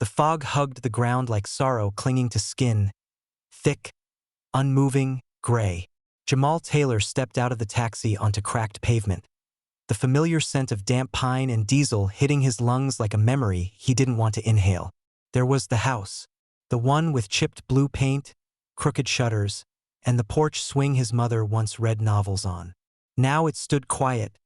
The fog hugged the ground like sorrow clinging to skin, thick, unmoving, gray. Jamal Taylor stepped out of the taxi onto cracked pavement, the familiar scent of damp pine and diesel hitting his lungs like a memory he didn't want to inhale. There was the house, the one with chipped blue paint, crooked shutters, and the porch swing his mother once read novels on. Now it stood quiet,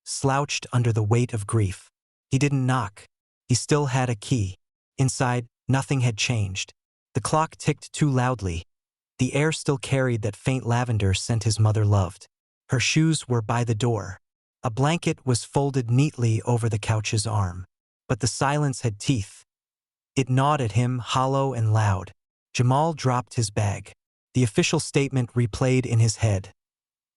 slouched under the weight of grief. He didn't knock. He still had a key. Inside, nothing had changed. The clock ticked too loudly. The air still carried that faint lavender scent his mother loved. Her shoes were by the door. A blanket was folded neatly over the couch's arm. But the silence had teeth. It gnawed at him, hollow and loud. Jamal dropped his bag. The official statement replayed in his head.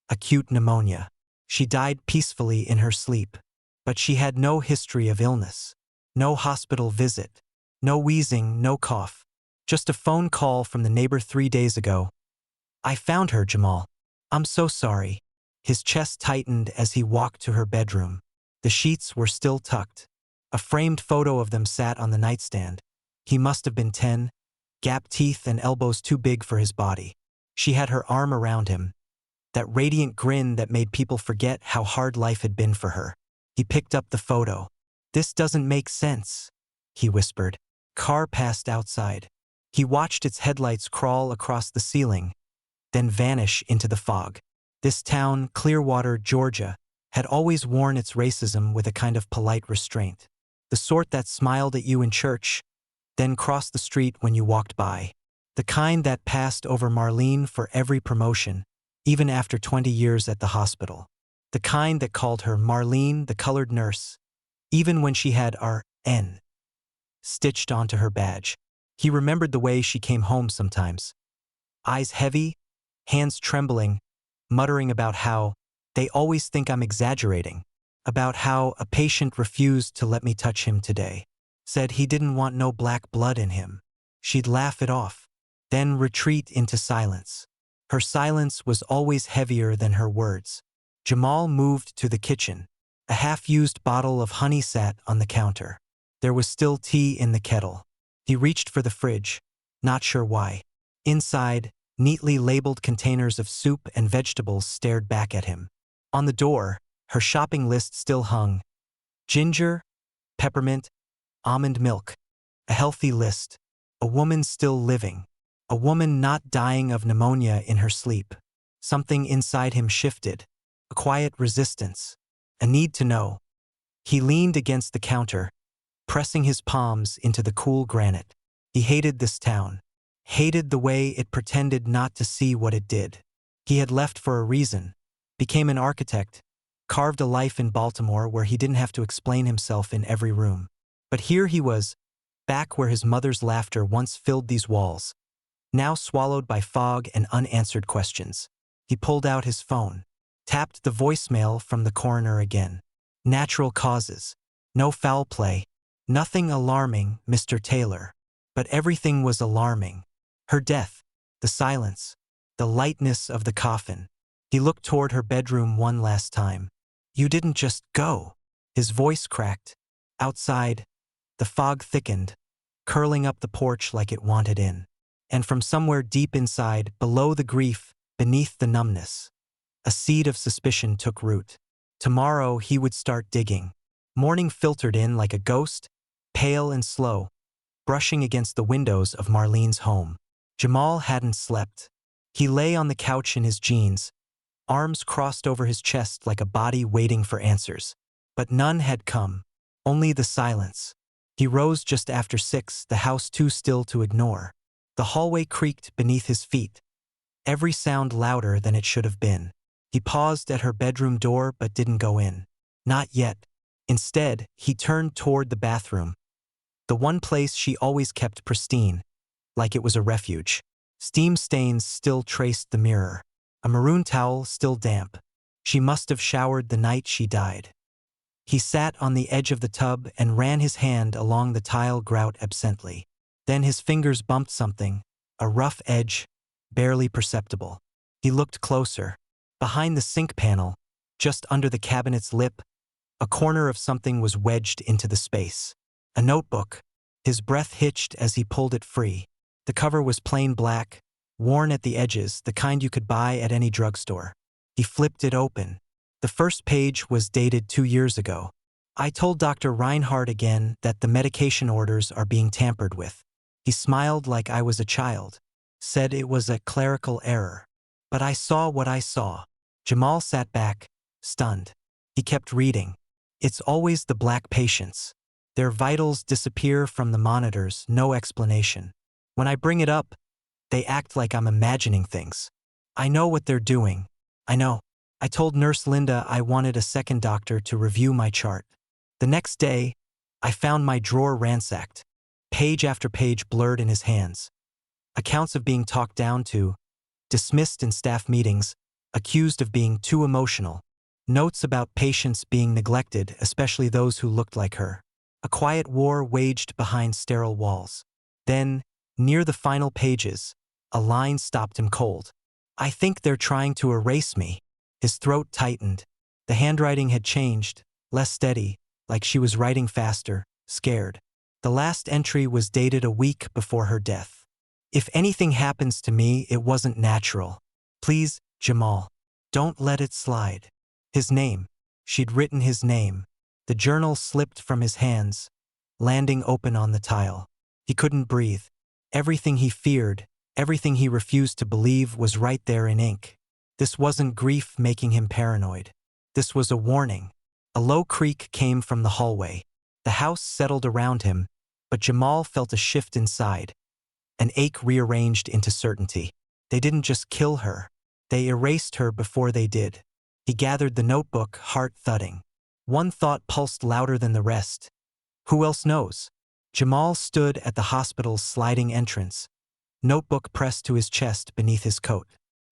Acute pneumonia. She died peacefully in her sleep. But she had no history of illness. No hospital visit. No wheezing, no cough. Just a phone call from the neighbor 3 days ago. "I found her, Jamal. I'm so sorry." His chest tightened as he walked to her bedroom. The sheets were still tucked. A framed photo of them sat on the nightstand. He must have been 10, gap teeth and elbows too big for his body. She had her arm around him, that radiant grin that made people forget how hard life had been for her. He picked up the photo. "This doesn't make sense," he whispered. Car passed outside. He watched its headlights crawl across the ceiling, then vanish into the fog. This town, Clearwater, Georgia, had always worn its racism with a kind of polite restraint. The sort that smiled at you in church, then crossed the street when you walked by. The kind that passed over Marlene for every promotion, even after 20 years at the hospital. The kind that called her Marlene, the colored nurse, even when she had RN stitched onto her badge. He remembered the way she came home sometimes. Eyes heavy, hands trembling, muttering about how "they always think I'm exaggerating," about how a patient refused to let me touch him today. Said he didn't want no black blood in him. She'd laugh it off, then retreat into silence. Her silence was always heavier than her words. Jamal moved to the kitchen. A half-used bottle of honey sat on the counter. There was still tea in the kettle. He reached for the fridge, not sure why. Inside, neatly labeled containers of soup and vegetables stared back at him. On the door, her shopping list still hung. Ginger, peppermint, almond milk. A healthy list. A woman still living. A woman not dying of pneumonia in her sleep. Something inside him shifted. A quiet resistance. A need to know. He leaned against the counter, pressing his palms into the cool granite. He hated this town. Hated the way it pretended not to see what it did. He had left for a reason. Became an architect. Carved a life in Baltimore where he didn't have to explain himself in every room. But here he was, back where his mother's laughter once filled these walls, now swallowed by fog and unanswered questions. He pulled out his phone, tapped the voicemail from the coroner again. Natural causes. No foul play. Nothing alarming, Mr. Taylor. But everything was alarming. Her death, the silence, the lightness of the coffin. He looked toward her bedroom one last time. "You didn't just go." His voice cracked. Outside, the fog thickened, curling up the porch like it wanted in. And from somewhere deep inside, below the grief, beneath the numbness, a seed of suspicion took root. Tomorrow he would start digging. Morning filtered in like a ghost, pale and slow, brushing against the windows of Marlene's home. Jamal hadn't slept. He lay on the couch in his jeans, arms crossed over his chest like a body waiting for answers. But none had come, only the silence. He rose just after 6, the house too still to ignore. The hallway creaked beneath his feet, every sound louder than it should have been. He paused at her bedroom door but didn't go in. Not yet. Instead, he turned toward the bathroom, the one place she always kept pristine, like it was a refuge. Steam stains still traced the mirror. A maroon towel still damp. She must have showered the night she died. He sat on the edge of the tub and ran his hand along the tile grout absently. Then his fingers bumped something, a rough edge, barely perceptible. He looked closer. Behind the sink panel, just under the cabinet's lip, a corner of something was wedged into the space. A notebook. His breath hitched as he pulled it free. The cover was plain black, worn at the edges, the kind you could buy at any drugstore. He flipped it open. The first page was dated 2 years ago. I told Dr. Reinhardt again that the medication orders are being tampered with. He smiled like I was a child, said it was a clerical error. But I saw what I saw. Jamal sat back, stunned. He kept reading. It's always the black patients. Their vitals disappear from the monitors, no explanation. When I bring it up, they act like I'm imagining things. I know what they're doing. I know. I told Nurse Linda I wanted a second doctor to review my chart. The next day, I found my drawer ransacked. Page after page blurred in his hands. Accounts of being talked down to, dismissed in staff meetings, accused of being too emotional. Notes about patients being neglected, especially those who looked like her. A quiet war waged behind sterile walls. Then, near the final pages, a line stopped him cold. I think they're trying to erase me. His throat tightened. The handwriting had changed, less steady, like she was writing faster, scared. The last entry was dated a week before her death. If anything happens to me, it wasn't natural. Please, Jamal, don't let it slide. His name. She'd written his name. The journal slipped from his hands, landing open on the tile. He couldn't breathe. Everything he feared, everything he refused to believe was right there in ink. This wasn't grief making him paranoid. This was a warning. A low creak came from the hallway. The house settled around him, but Jamal felt a shift inside. An ache rearranged into certainty. They didn't just kill her. They erased her before they did. He gathered the notebook, heart thudding. One thought pulsed louder than the rest. Who else knows? Jamal stood at the hospital's sliding entrance, notebook pressed to his chest beneath his coat.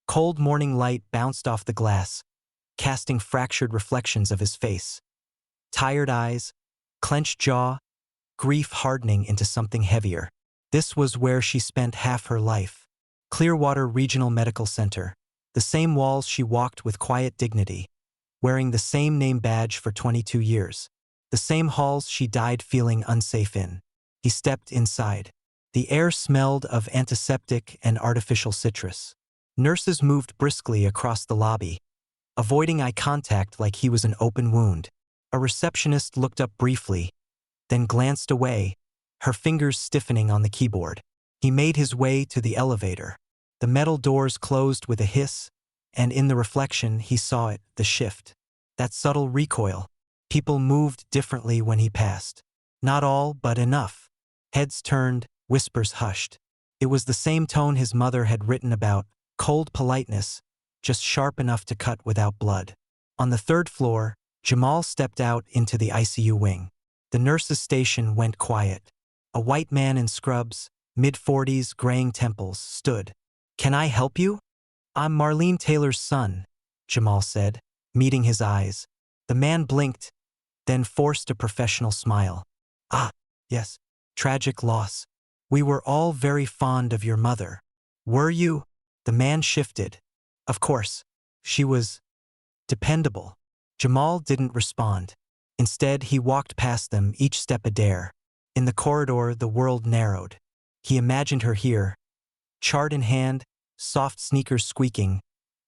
Cold morning light bounced off the glass, casting fractured reflections of his face. Tired eyes, clenched jaw, grief hardening into something heavier. This was where she spent half her life. Clearwater Regional Medical Center. The same walls she walked with quiet dignity, wearing the same name badge for 22 years. The same halls she died feeling unsafe in. He stepped inside. The air smelled of antiseptic and artificial citrus. Nurses moved briskly across the lobby, avoiding eye contact like he was an open wound. A receptionist looked up briefly, then glanced away, her fingers stiffening on the keyboard. He made his way to the elevator. The metal doors closed with a hiss, and in the reflection he saw it, the shift. That subtle recoil. People moved differently when he passed. Not all, but enough. Heads turned, whispers hushed. It was the same tone his mother had written about, cold politeness, just sharp enough to cut without blood. On the third floor, Jamal stepped out into the ICU wing. The nurse's station went quiet. A white man in scrubs, mid-40s, graying temples, stood. "Can I help you?" "I'm Marlene Taylor's son," Jamal said, meeting his eyes. The man blinked, then forced a professional smile. "Ah, yes. Tragic loss. We were all very fond of your mother." "Were you?" The man shifted. "Of course. She was dependable." Jamal didn't respond. Instead, he walked past them, each step a dare. In the corridor, the world narrowed. He imagined her here, chart in hand, soft sneakers squeaking,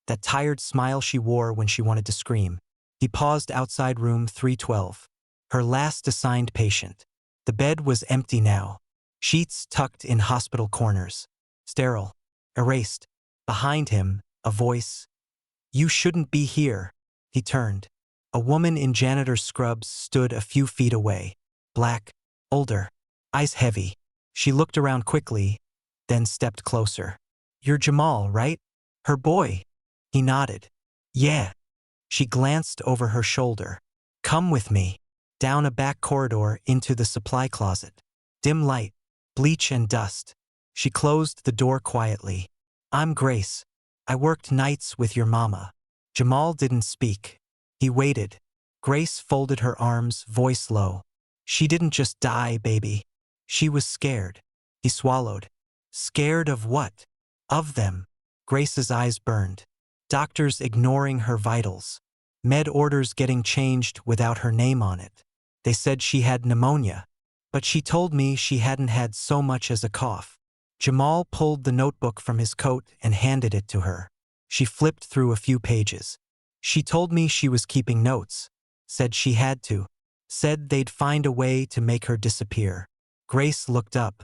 that tired smile she wore when she wanted to scream. He paused outside room 312, her last assigned patient. The bed was empty now, sheets tucked in hospital corners, sterile, erased. Behind him, a voice. "You shouldn't be here." He turned. A woman in janitor's scrubs stood a few feet away. Black, older, eyes heavy. She looked around quickly, then stepped closer. "You're Jamal, right? Her boy?" He nodded. "Yeah." She glanced over her shoulder. "Come with me." Down a back corridor into the supply closet. Dim light, bleach and dust. She closed the door quietly. "I'm Grace. I worked nights with your mama." Jamal didn't speak. He waited. Grace folded her arms, voice low. "She didn't just die, baby. She was scared." He swallowed. "Scared of what?" "Of them." Grace's eyes burned. Doctors ignoring her vitals. Med orders getting changed without her name on it. They said she had pneumonia. But she told me she hadn't had so much as a cough. Jamal pulled the notebook from his coat and handed it to her. She flipped through a few pages. She told me she was keeping notes. Said she had to. Said they'd find a way to make her disappear. Grace looked up.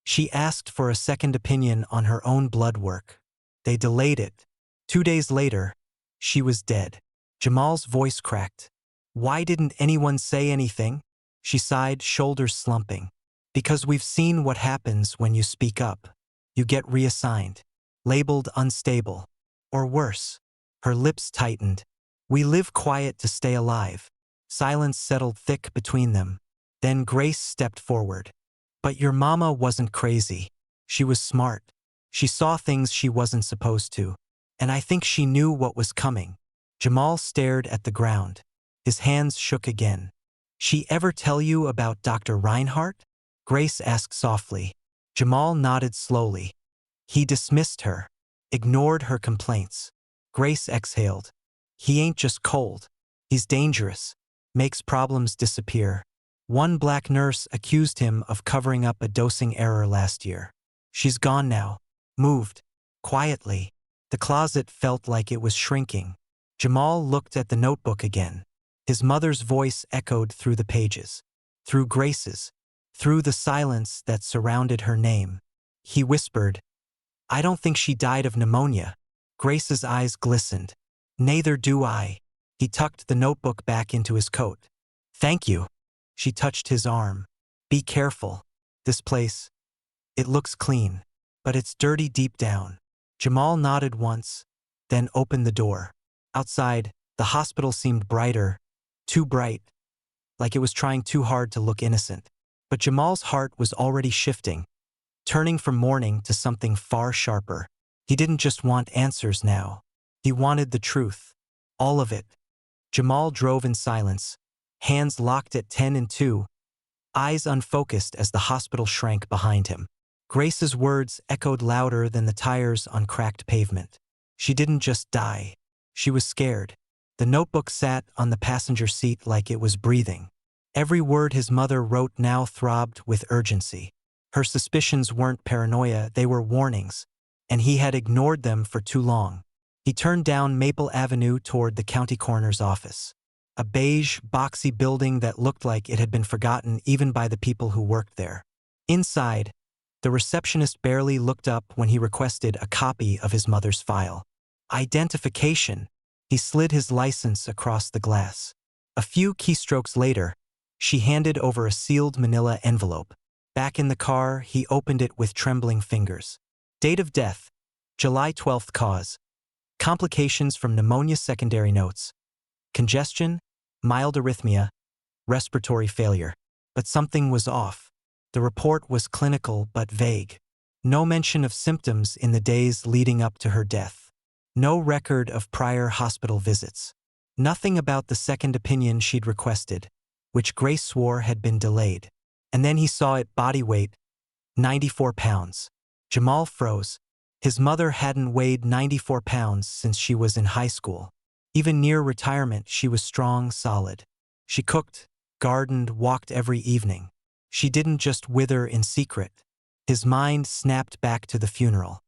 She asked for a second opinion on her own blood work. They delayed it. 2 days later, she was dead. Jamal's voice cracked. Why didn't anyone say anything? She sighed, shoulders slumping. Because we've seen what happens when you speak up. You get reassigned. Labeled unstable. Or worse. Her lips tightened. We live quiet to stay alive. Silence settled thick between them. Then Grace stepped forward. But your mama wasn't crazy. She was smart. She saw things she wasn't supposed to. And I think she knew what was coming. Jamal stared at the ground. His hands shook again. She ever tell you about Dr. Reinhardt? Grace asked softly. Jamal nodded slowly. He dismissed her. Ignored her complaints. Grace exhaled. He ain't just cold. He's dangerous. Makes problems disappear. One black nurse accused him of covering up a dosing error last year. She's gone now. Moved. Quietly. The closet felt like it was shrinking. Jamal looked at the notebook again. His mother's voice echoed through the pages. Through Grace's. Through the silence that surrounded her name. He whispered, I don't think she died of pneumonia. Grace's eyes glistened. Neither do I. He tucked the notebook back into his coat. Thank you. She touched his arm. Be careful. This place. It looks clean. But it's dirty deep down. Jamal nodded once, then opened the door. Outside, the hospital seemed brighter. Too bright. Like it was trying too hard to look innocent. But Jamal's heart was already shifting. Turning from mourning to something far sharper. He didn't just want answers now. He wanted the truth. All of it. Jamal drove in silence. Hands locked at 10 and 2. Eyes unfocused as the hospital shrank behind him. Grace's words echoed louder than the tires on cracked pavement. She didn't just die. She was scared. The notebook sat on the passenger seat like it was breathing. Every word his mother wrote now throbbed with urgency. Her suspicions weren't paranoia, they were warnings. And he had ignored them for too long. He turned down Maple Avenue toward the county coroner's office. A beige, boxy building that looked like it had been forgotten even by the people who worked there. Inside, the receptionist barely looked up when he requested a copy of his mother's file. Identification. He slid his license across the glass. A few keystrokes later, she handed over a sealed manila envelope. Back in the car, he opened it with trembling fingers. Date of death, July 12th. Cause, complications from pneumonia. Secondary notes, congestion, mild arrhythmia, respiratory failure. But something was off. The report was clinical but vague. No mention of symptoms in the days leading up to her death. No record of prior hospital visits. Nothing about the second opinion she'd requested, which Grace swore had been delayed. And then he saw it: body weight, 94 pounds. Jamal froze. His mother hadn't weighed 94 pounds since she was in high school. Even near retirement, she was strong, solid. She cooked, gardened, walked every evening. She didn't just wither in secret. His mind snapped back to the funeral.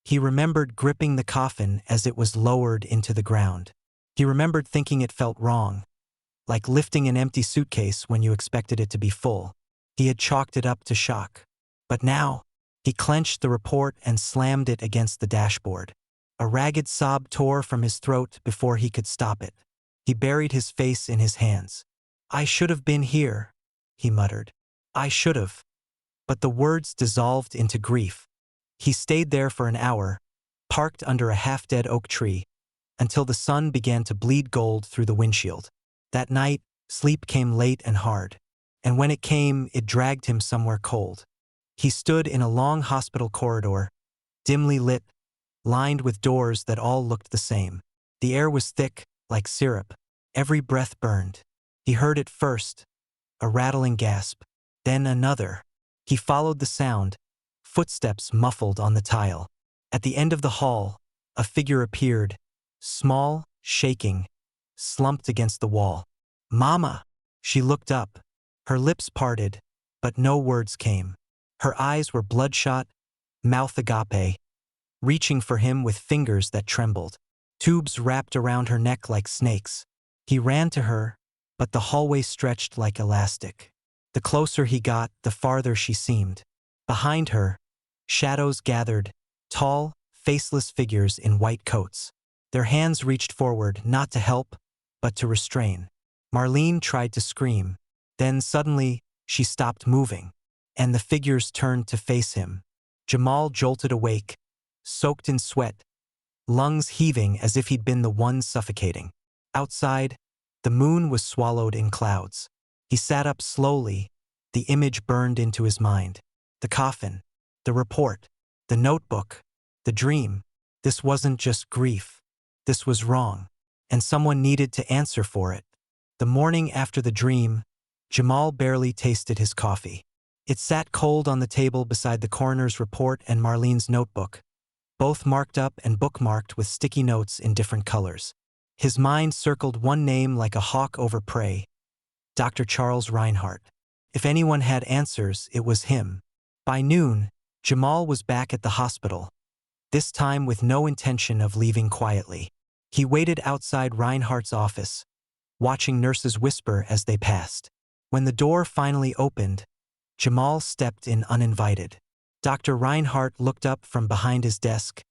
He remembered gripping the coffin as it was lowered into the ground. He remembered thinking it felt wrong, like lifting an empty suitcase when you expected it to be full. He had chalked it up to shock. But now, he clenched the report and slammed it against the dashboard. A ragged sob tore from his throat before he could stop it. He buried his face in his hands. I should have been here, he muttered. I should have. But the words dissolved into grief. He stayed there for an hour, parked under a half-dead oak tree, until the sun began to bleed gold through the windshield. That night, sleep came late and hard. And when it came, it dragged him somewhere cold. He stood in a long hospital corridor, dimly lit, lined with doors that all looked the same. The air was thick, like syrup. Every breath burned. He heard it first, a rattling gasp, then another. He followed the sound, footsteps muffled on the tile. At the end of the hall, a figure appeared, small, shaking, slumped against the wall. Mama! She looked up. Her lips parted, but no words came. Her eyes were bloodshot, mouth agape, reaching for him with fingers that trembled. Tubes wrapped around her neck like snakes. He ran to her, but the hallway stretched like elastic. The closer he got, the farther she seemed. Behind her, shadows gathered, tall, faceless figures in white coats. Their hands reached forward, not to help, but to restrain. Marlene tried to scream. Then suddenly, she stopped moving, and the figures turned to face him. Jamal jolted awake, soaked in sweat, lungs heaving as if he'd been the one suffocating. Outside, the moon was swallowed in clouds. He sat up slowly, the image burned into his mind. The coffin, the report, the notebook, the dream. This wasn't just grief. This was wrong, and someone needed to answer for it. The morning after the dream, Jamal barely tasted his coffee. It sat cold on the table beside the coroner's report and Marlene's notebook, both marked up and bookmarked with sticky notes in different colors. His mind circled one name like a hawk over prey: Dr. Charles Reinhardt. If anyone had answers, it was him. By noon, Jamal was back at the hospital, this time with no intention of leaving quietly. He waited outside Reinhardt's office, watching nurses whisper as they passed. When the door finally opened, Jamal stepped in uninvited. Dr. Reinhardt looked up from behind his desk,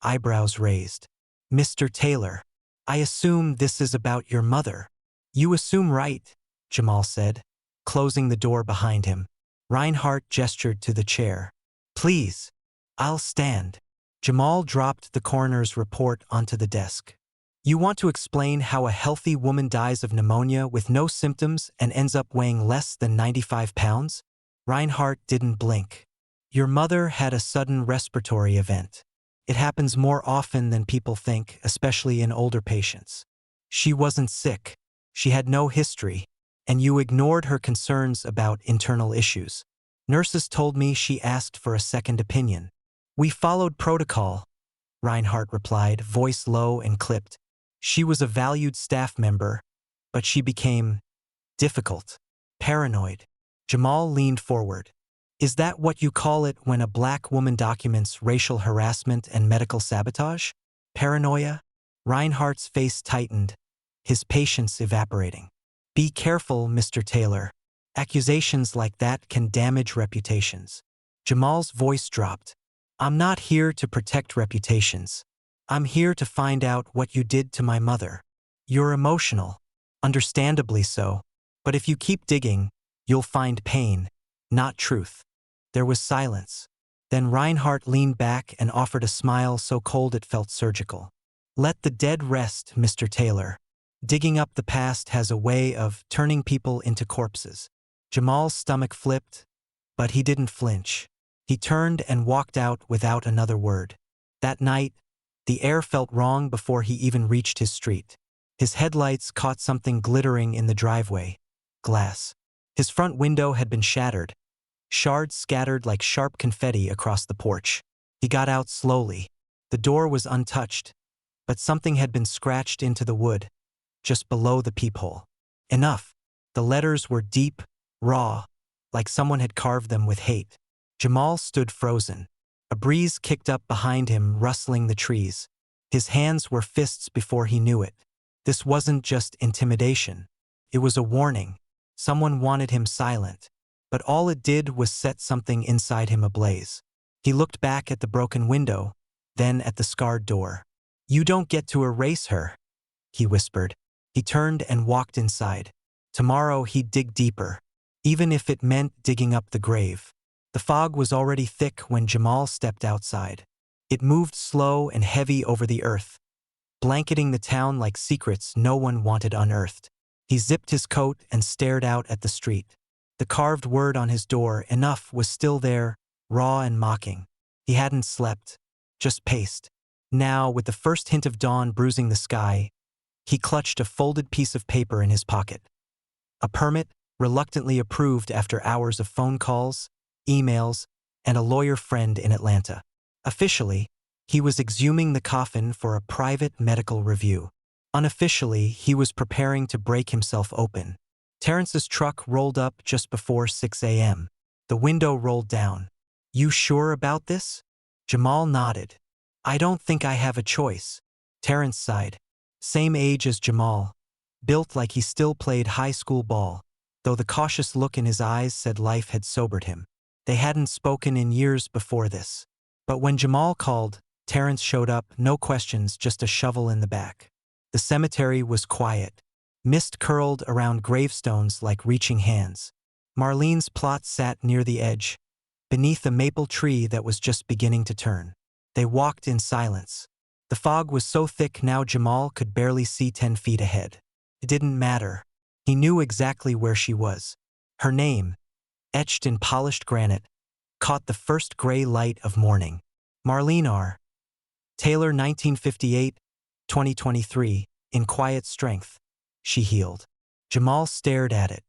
eyebrows raised. "Mr. Taylor, I assume this is about your mother." "You assume right," Jamal said, closing the door behind him. Reinhardt gestured to the chair. "Please, I'll stand." Jamal dropped the coroner's report onto the desk. "You want to explain how a healthy woman dies of pneumonia with no symptoms and ends up weighing less than 95 pounds? Reinhardt didn't blink. "Your mother had a sudden respiratory event. It happens more often than people think, especially in older patients. She wasn't sick. She had no history, and you ignored her concerns about internal issues. Nurses told me she asked for a second opinion. We followed protocol," Reinhardt replied, voice low and clipped. "She was a valued staff member, but she became difficult, paranoid." Jamal leaned forward. "Is that what you call it when a black woman documents racial harassment and medical sabotage? Paranoia?" Reinhardt's face tightened, his patience evaporating. "Be careful, Mr. Taylor. Accusations like that can damage reputations." Jamal's voice dropped. "I'm not here to protect reputations. I'm here to find out what you did to my mother. You're emotional, understandably so, but if you keep digging, you'll find pain, not truth." There was silence. Then Reinhardt leaned back and offered a smile so cold it felt surgical. "Let the dead rest, Mr. Taylor. Digging up the past has a way of turning people into corpses." Jamal's stomach flipped, but he didn't flinch. He turned and walked out without another word. That night, the air felt wrong before he even reached his street. His headlights caught something glittering in the driveway. Glass. His front window had been shattered, shards scattered like sharp confetti across the porch. He got out slowly. The door was untouched, but something had been scratched into the wood, just below the peephole. Enough. The letters were deep, raw, like someone had carved them with hate. Jamal stood frozen. A breeze kicked up behind him, rustling the trees. His hands were fists before he knew it. This wasn't just intimidation. It was a warning. Someone wanted him silent, but all it did was set something inside him ablaze. He looked back at the broken window, then at the scarred door. "You don't get to erase her," he whispered. He turned and walked inside. Tomorrow he'd dig deeper, even if it meant digging up the grave. The fog was already thick when Jamal stepped outside. It moved slow and heavy over the earth, blanketing the town like secrets no one wanted unearthed. He zipped his coat and stared out at the street. The carved word on his door, "Enough," was still there, raw and mocking. He hadn't slept, just paced. Now, with the first hint of dawn bruising the sky, he clutched a folded piece of paper in his pocket. A permit, reluctantly approved after hours of phone calls, emails, and a lawyer friend in Atlanta. Officially, he was exhuming the coffin for a private medical review. Unofficially, he was preparing to break himself open. Terrence's truck rolled up just before 6 a.m. The window rolled down. You sure about this? Jamal nodded. I don't think I have a choice. Terrence sighed. Same age as Jamal. Built like he still played high school ball, though the cautious look in his eyes said life had sobered him. They hadn't spoken in years before this. But when Jamal called, Terrence showed up, no questions, just a shovel in the back. The cemetery was quiet. Mist curled around gravestones like reaching hands. Marlene's plot sat near the edge, beneath a maple tree that was just beginning to turn. They walked in silence. The fog was so thick now Jamal could barely see 10 feet ahead. It didn't matter. He knew exactly where she was. Her name, etched in polished granite, caught the first gray light of morning. Marlene R. Taylor, 1958, 2023, in quiet strength. She healed. Jamal stared at it.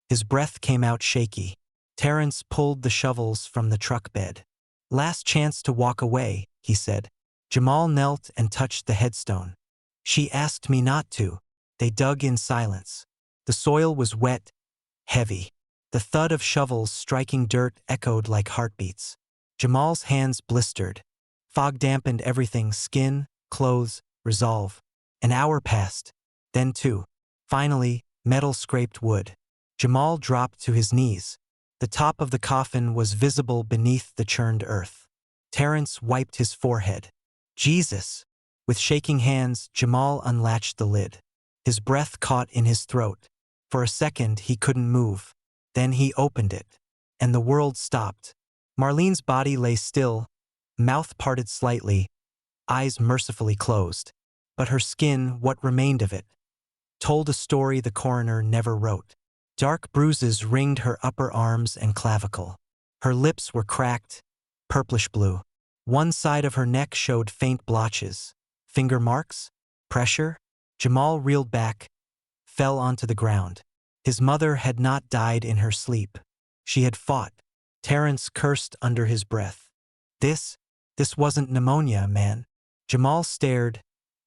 His breath came out shaky. Terrence pulled the shovels from the truck bed. Last chance to walk away, he said. Jamal knelt and touched the headstone. She asked me not to. They dug in silence. The soil was wet, heavy. The thud of shovels striking dirt echoed like heartbeats. Jamal's hands blistered. Fog dampened everything: skin, clothes, resolve. An hour passed. Then two. Finally, metal scraped wood. Jamal dropped to his knees. The top of the coffin was visible beneath the churned earth. Terrence wiped his forehead. Jesus! With shaking hands, Jamal unlatched the lid. His breath caught in his throat. For a second, he couldn't move. Then he opened it. And the world stopped. Marlene's body lay still, mouth parted slightly, eyes mercifully closed. But her skin, what remained of it, told a story the coroner never wrote. Dark bruises ringed her upper arms and clavicle. Her lips were cracked, purplish blue. One side of her neck showed faint blotches. Finger marks? Pressure? Jamal reeled back, fell onto the ground. His mother had not died in her sleep. She had fought. Terrence cursed under his breath. This wasn't pneumonia, man. Jamal stared,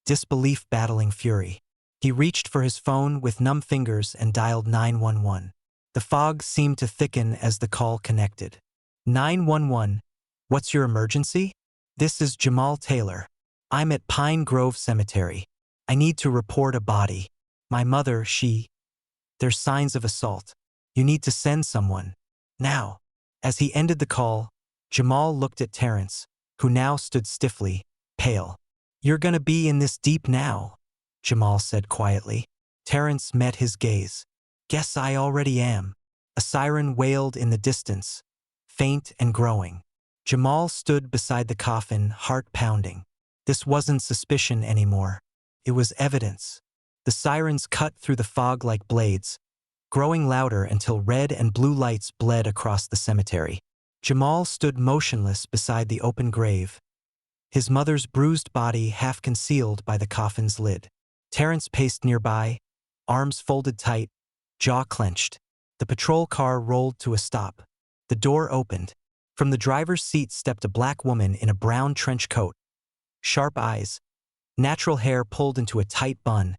disbelief battling fury. He reached for his phone with numb fingers and dialed 911. The fog seemed to thicken as the call connected. 911, what's your emergency? This is Jamal Taylor. I'm at Pine Grove Cemetery. I need to report a body. My mother, there's signs of assault. You need to send someone. Now. As he ended the call, Jamal looked at Terrence, who now stood stiffly, pale. You're gonna be in this deep now, Jamal said quietly. Terrence met his gaze. Guess I already am. A siren wailed in the distance, faint and growing. Jamal stood beside the coffin, heart pounding. This wasn't suspicion anymore. It was evidence. The sirens cut through the fog like blades, growing louder until red and blue lights bled across the cemetery. Jamal stood motionless beside the open grave, his mother's bruised body half concealed by the coffin's lid. Terrence paced nearby, arms folded tight, jaw clenched. The patrol car rolled to a stop. The door opened. From the driver's seat stepped a black woman in a brown trench coat. Sharp eyes, natural hair pulled into a tight bun,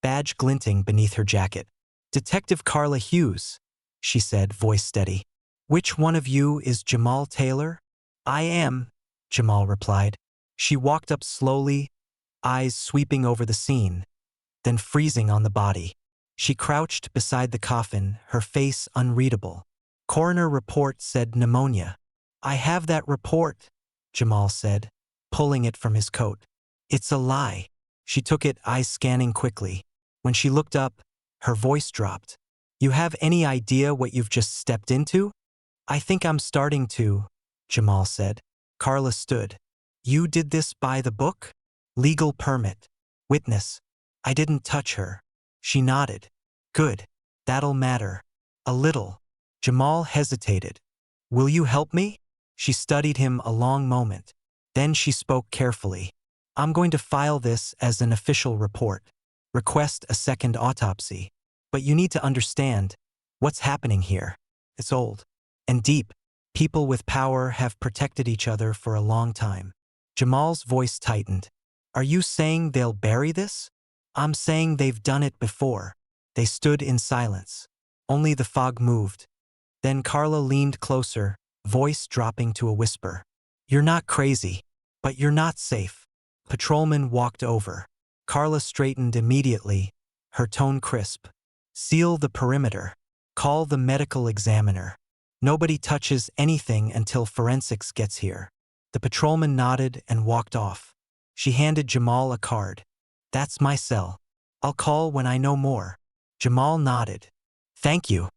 badge glinting beneath her jacket. Detective Carla Hughes, she said, voice steady. Which one of you is Jamal Taylor? I am, Jamal replied. She walked up slowly, eyes sweeping over the scene, then freezing on the body. She crouched beside the coffin, her face unreadable. Coroner report said pneumonia. I have that report, Jamal said, pulling it from his coat. It's a lie. She took it, eyes scanning quickly. When she looked up, her voice dropped. You have any idea what you've just stepped into? I think I'm starting to, Jamal said. Carla stood. You did this by the book? Legal permit. Witness. I didn't touch her. She nodded. Good. That'll matter. A little. Jamal hesitated. Will you help me? She studied him a long moment. Then she spoke carefully. I'm going to file this as an official report. Request a second autopsy. But you need to understand what's happening here. It's old and deep. People with power have protected each other for a long time. Jamal's voice tightened. Are you saying they'll bury this? I'm saying they've done it before. They stood in silence. Only the fog moved. Then Carla leaned closer, voice dropping to a whisper. "You're not crazy, but you're not safe." Patrolman walked over. Carla straightened immediately, her tone crisp. "Seal the perimeter. Call the medical examiner. Nobody touches anything until forensics gets here." The patrolman nodded and walked off. She handed Jamal a card. "That's my cell. I'll call when I know more." Jamal nodded. "Thank you."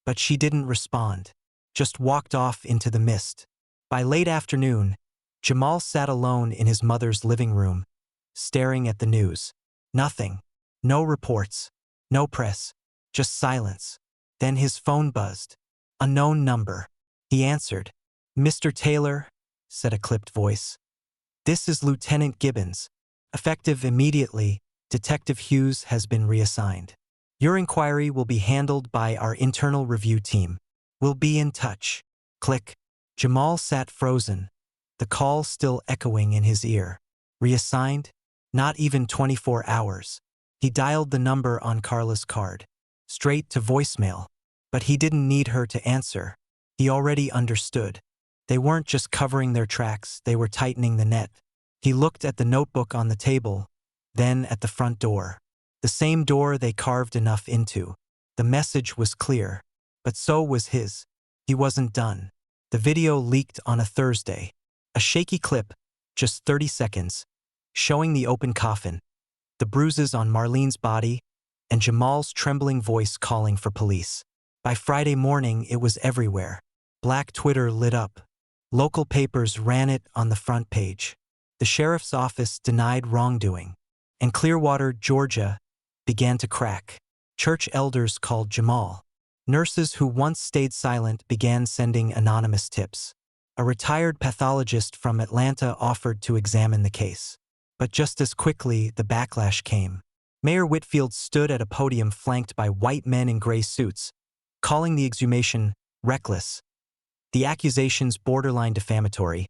But she didn't respond, just walked off into the mist. By late afternoon, Jamal sat alone in his mother's living room, staring at the news. Nothing. No reports. No press. Just silence. Then his phone buzzed. Unknown number. He answered. "Mr. Taylor," said a clipped voice. "This is Lieutenant Gibbons. Effective immediately, Detective Hughes has been reassigned. Your inquiry will be handled by our internal review team. We'll be in touch." Click. Jamal sat frozen, the call still echoing in his ear. Reassigned? Not even 24 hours. He dialed the number on Carla's card. Straight to voicemail. But he didn't need her to answer. He already understood. They weren't just covering their tracks, they were tightening the net. He looked at the notebook on the table, then at the front door. The same door they carved enough into. The message was clear, but so was his. He wasn't done. The video leaked on a Thursday. A shaky clip, just 30 seconds, showing the open coffin, the bruises on Marlene's body, and Jamal's trembling voice calling for police. By Friday morning, it was everywhere. Black Twitter lit up. Local papers ran it on the front page. The sheriff's office denied wrongdoing. And Clearwater, Georgia, began to crack. Church elders called Jamal. Nurses who once stayed silent began sending anonymous tips. A retired pathologist from Atlanta offered to examine the case. But just as quickly, the backlash came. Mayor Whitfield stood at a podium flanked by white men in gray suits, calling the exhumation reckless, the accusations borderline defamatory,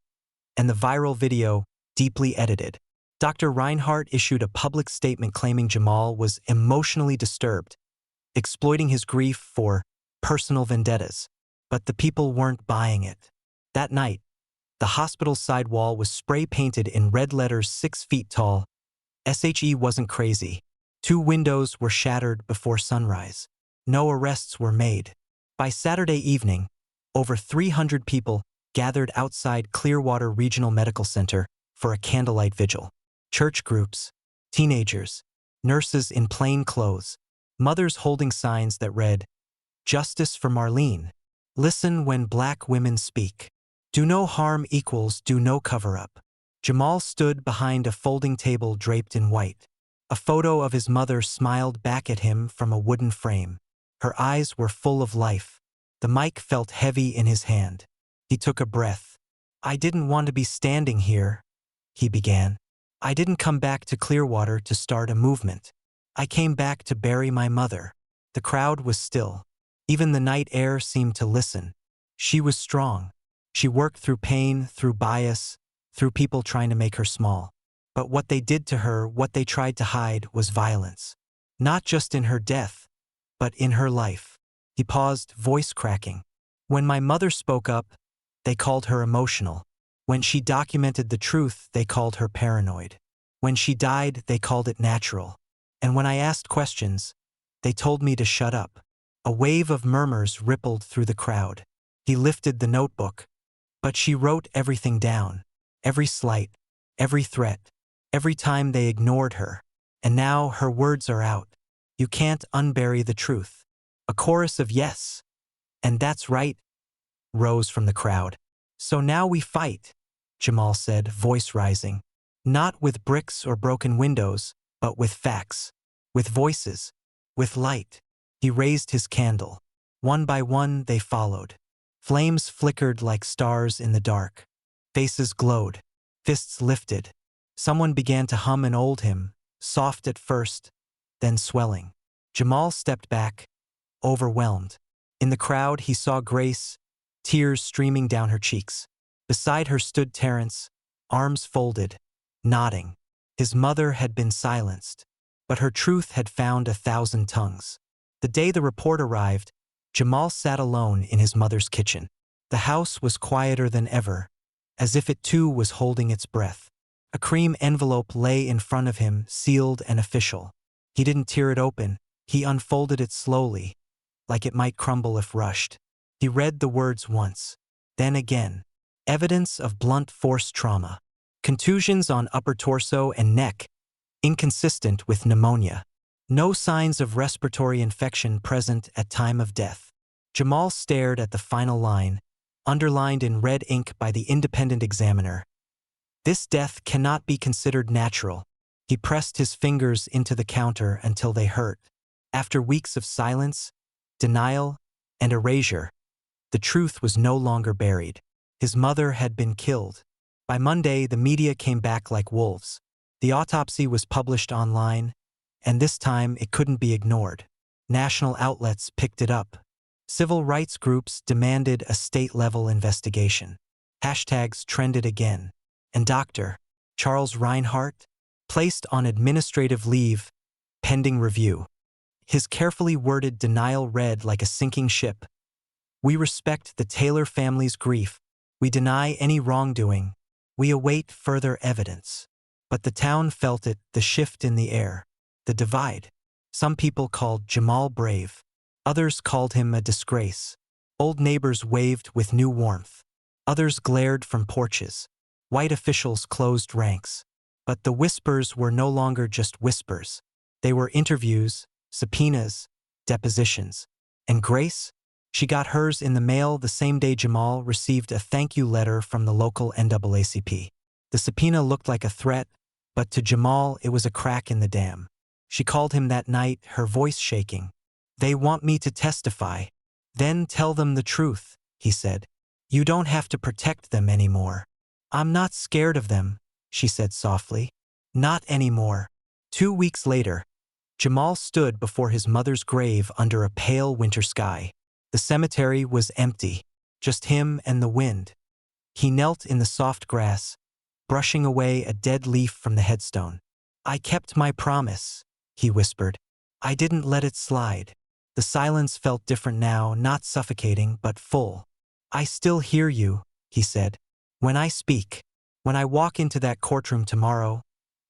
and the viral video deeply edited. Dr. Reinhardt issued a public statement claiming Jamal was emotionally disturbed, exploiting his grief for personal vendettas. But the people weren't buying it. That night, the hospital's side wall was spray-painted in red letters 6 feet tall. SHE wasn't crazy. 2 windows were shattered before sunrise. No arrests were made. By Saturday evening, over 300 people gathered outside Clearwater Regional Medical Center for a candlelight vigil. Church groups, teenagers, nurses in plain clothes, mothers holding signs that read, "Justice for Marlene. Listen when Black women speak. Do no harm equals do no cover-up." Jamal stood behind a folding table draped in white. A photo of his mother smiled back at him from a wooden frame. Her eyes were full of life. The mic felt heavy in his hand. He took a breath. "I didn't want to be standing here," he began. "I didn't come back to Clearwater to start a movement. I came back to bury my mother." The crowd was still. Even the night air seemed to listen. She was strong. She worked through pain, through bias, through people trying to make her small. But what they did to her, what they tried to hide, was violence. Not just in her death, but in her life. He paused, voice cracking. "When my mother spoke up, they called her emotional. When she documented the truth, they called her paranoid. When she died, they called it natural. And when I asked questions, they told me to shut up." A wave of murmurs rippled through the crowd. He lifted the notebook. But she wrote everything down. Every slight, every threat, every time they ignored her. And now her words are out. "You can't unbury the truth." A chorus of "yes, and that's right," rose from the crowd. "So now we fight," Jamal said, voice rising. "Not with bricks or broken windows, but with facts, with voices, with light." He raised his candle. One by one they followed. Flames flickered like stars in the dark. Faces glowed. Fists lifted. Someone began to hum an old hymn, soft at first, then swelling. Jamal stepped back, overwhelmed. In the crowd he saw Grace, tears streaming down her cheeks. Beside her stood Terrence, arms folded, nodding. His mother had been silenced, but her truth had found 1,000 tongues. The day the report arrived, Jamal sat alone in his mother's kitchen. The house was quieter than ever, as if it too was holding its breath. A cream envelope lay in front of him, sealed and official. He didn't tear it open. He unfolded it slowly, like it might crumble if rushed. He read the words once, then again. Evidence of blunt force trauma. Contusions on upper torso and neck, inconsistent with pneumonia. No signs of respiratory infection present at time of death. Jamal stared at the final line, underlined in red ink by the independent examiner. This death cannot be considered natural. He pressed his fingers into the counter until they hurt. After weeks of silence, denial, and erasure, the truth was no longer buried. His mother had been killed. By Monday, the media came back like wolves. The autopsy was published online, and this time it couldn't be ignored. National outlets picked it up. Civil rights groups demanded a state-level investigation. Hashtags trended again. And Dr. Charles Reinhardt, placed on administrative leave, pending review. His carefully worded denial read like a sinking ship. We respect the Taylor family's grief. We deny any wrongdoing. We await further evidence. But the town felt it, the shift in the air, the divide. Some people called Jamal brave. Others called him a disgrace. Old neighbors waved with new warmth. Others glared from porches. White officials closed ranks. But the whispers were no longer just whispers. They were interviews, subpoenas, depositions. And Grace? She got hers in the mail the same day Jamal received a thank you letter from the local NAACP. The subpoena looked like a threat, but to Jamal it was a crack in the dam. She called him that night, her voice shaking. They want me to testify. Then tell them the truth, he said. You don't have to protect them anymore. I'm not scared of them, she said softly. Not anymore. 2 weeks later, Jamal stood before his mother's grave under a pale winter sky. The cemetery was empty, just him and the wind. He knelt in the soft grass, brushing away a dead leaf from the headstone. I kept my promise, he whispered. I didn't let it slide. The silence felt different now, not suffocating, but full. I still hear you, he said. When I speak, when I walk into that courtroom tomorrow,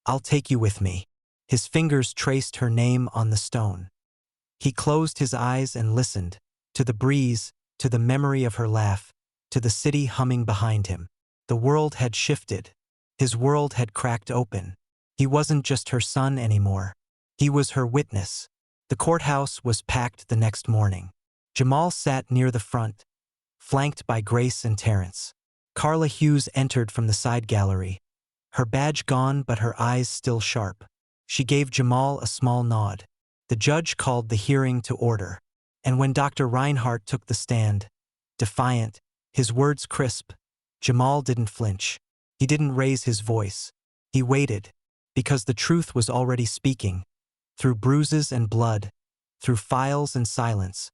I'll take you with me. His fingers traced her name on the stone. He closed his eyes and listened, to the breeze, to the memory of her laugh, to the city humming behind him. The world had shifted. His world had cracked open. He wasn't just her son anymore. He was her witness. The courthouse was packed the next morning. Jamal sat near the front, flanked by Grace and Terrence. Carla Hughes entered from the side gallery, her badge gone but her eyes still sharp. She gave Jamal a small nod. The judge called the hearing to order. And when Dr. Reinhardt took the stand, defiant, his words crisp, Jamal didn't flinch. He didn't raise his voice. He waited, because the truth was already speaking, through bruises and blood, through files and silence,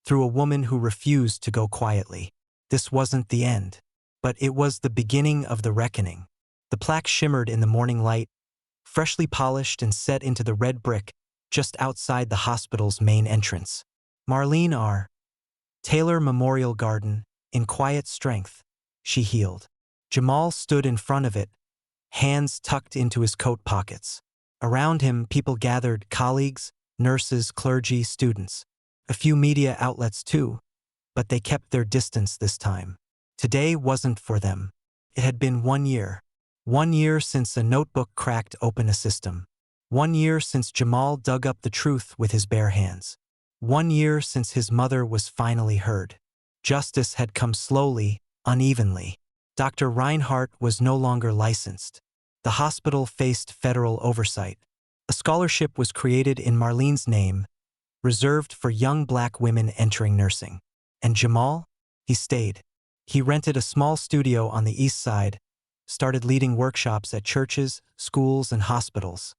through a woman who refused to go quietly. This wasn't the end, but it was the beginning of the reckoning. The plaque shimmered in the morning light, freshly polished and set into the red brick just outside the hospital's main entrance. Marlene R. Taylor Memorial Garden, in quiet strength, she healed. Jamal stood in front of it, hands tucked into his coat pockets. Around him, people gathered, colleagues, nurses, clergy, students. A few media outlets too, but they kept their distance this time. Today wasn't for them. It had been 1 year. 1 year since a notebook cracked open a system. 1 year since Jamal dug up the truth with his bare hands. 1 year since his mother was finally heard. Justice had come slowly, unevenly. Dr. Reinhardt was no longer licensed. The hospital faced federal oversight. A scholarship was created in Marlene's name, reserved for young black women entering nursing. And Jamal? He stayed. He rented a small studio on the east side, started leading workshops at churches, schools, and hospitals.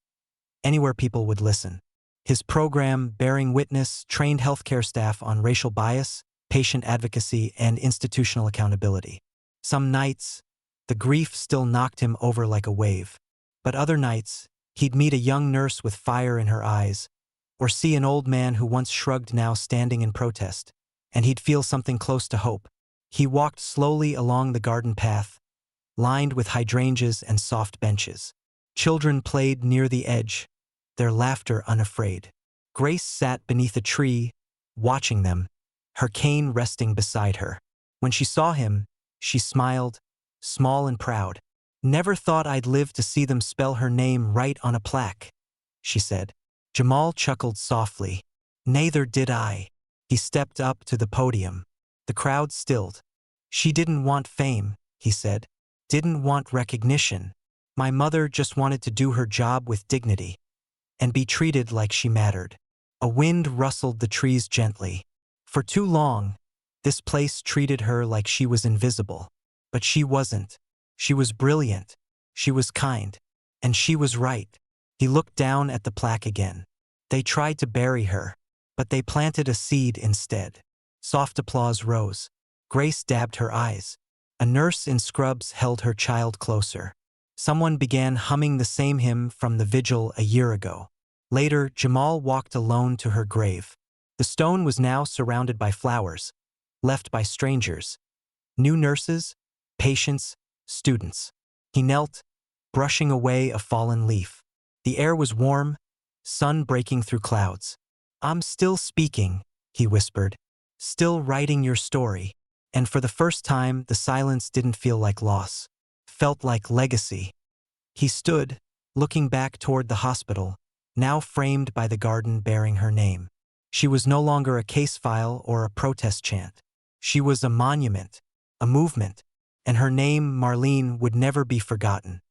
Anywhere people would listen. His program, Bearing Witness, trained healthcare staff on racial bias, patient advocacy, and institutional accountability. Some nights, the grief still knocked him over like a wave. But other nights, he'd meet a young nurse with fire in her eyes, or see an old man who once shrugged now standing in protest. and he'd feel something close to hope. He walked slowly along the garden path, lined with hydrangeas and soft benches. Children played near the edge, their laughter unafraid. Grace sat beneath a tree, watching them, her cane resting beside her. When she saw him, she smiled, small and proud. "Never thought I'd live to see them spell her name right on a plaque," she said. Jamal chuckled softly. "Neither did I." He stepped up to the podium. The crowd stilled. "She didn't want fame," he said. "Didn't want recognition. My mother just wanted to do her job with dignity and be treated like she mattered." A wind rustled the trees gently. For too long, this place treated her like she was invisible. But she wasn't. She was brilliant. She was kind. And she was right. He looked down at the plaque again. They tried to bury her, but they planted a seed instead. Soft applause rose. Grace dabbed her eyes. A nurse in scrubs held her child closer. Someone began humming the same hymn from the vigil a year ago. Later, Jamal walked alone to her grave. The stone was now surrounded by flowers, left by strangers. New nurses, patients, students. He knelt, brushing away a fallen leaf. The air was warm, sun breaking through clouds. "I'm still speaking," he whispered, "still writing your story." And for the first time, the silence didn't feel like loss. Felt like legacy. He stood, looking back toward the hospital, now framed by the garden bearing her name. She was no longer a case file or a protest chant. She was a monument, a movement, and her name, Marlene, would never be forgotten.